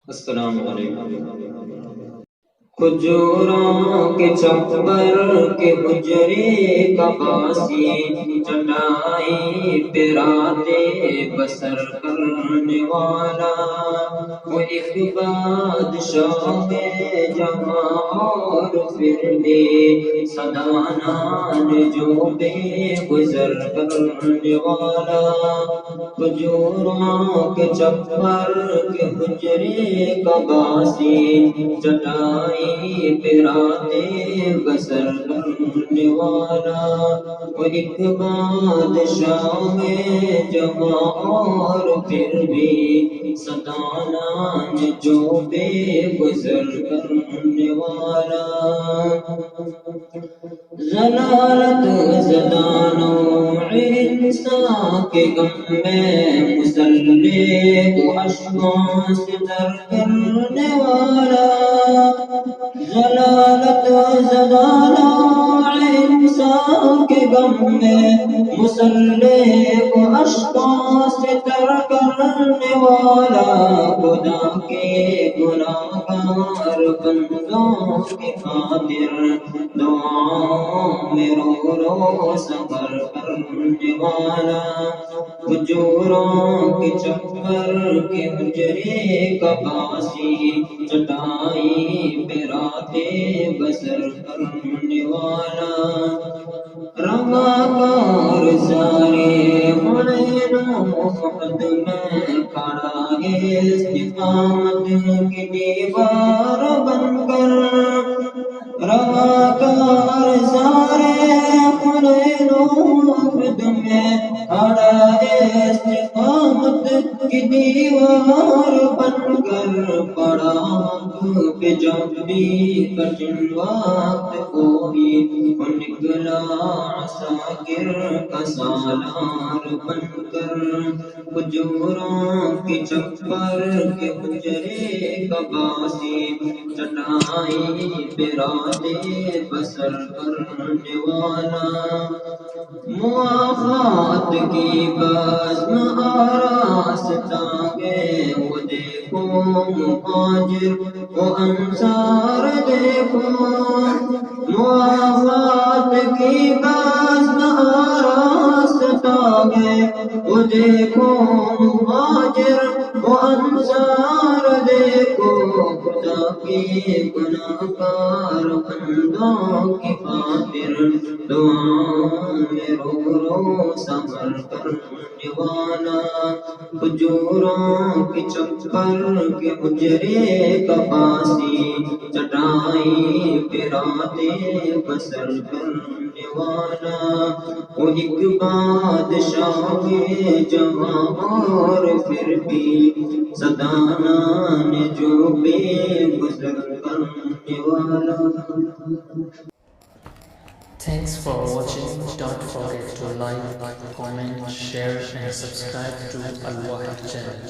السلام علیکم۔ کھجوروں کے چمبر کے حجرے کا باسی چٹائی پہ راتیں بسر کرنے والا، وہ ایک بادشاہ ہے جہاں اور پھر بھی سدانان جو بے گزر کرنے والا، کھجوروں کے چمبر کے حجرے کا باسی چٹائی پہ راتیں بسر کرنے والا، وہ ایک بادشاہ ہے جہاں اور پھر بھی ستانا جو بے گزر کرنے والا، ضلالت زدانوں انسان کے غم میں مسلح کو اشکوں سے تر کرنے والا، ضلالت زدانوں انسان کے غم میں مسلح کو اشکوں سے تر کرنے والا، خدا کے گناہگار بندوں کی خاطر دعاؤں میں رو رو سفر کرنے والا، کھجوروں کے چمبر کے حجرے کا باسی چٹائی پہ راتیں بسر کرنے والا، رواکار سارے حنین و فقد میں کھڑا ہے استقامت کی دیوار بن کر، رواکار سارے حنین و فقد میں کھڑا ہے استقامت کی دیوار بن کر، پڑا حق پہ جب بھی کٹھن وقت کوئی نکلا عساکر کا سالار بن کر، کھجوروں کے چمبر کے حجرے کا باسی چٹائی پہ راتیں بسر کرنے والا، مواخات کی بزم آراستہ ہے وہ دیکھو مہاجر و انصار دیکھو، مواخات کی بزم آراستہ ہے وہ دیکھو مہاجر و انصار دیکھو، خدا کے گناہگار بندوں کی خاطر دعاؤں میں رو رو سفر کرنے والا، کھجوروں کے چمبر کے حجرے کا باسی چٹائی پہ راتیں بسر کرنے والا، وہ ایک بادشاہ ہے جہاں اور پھر بھی سدانان جو بے گزر کرنے والا۔ Thanks for watching. Don't forget to like, comment, share and subscribe to Al Wahid channel.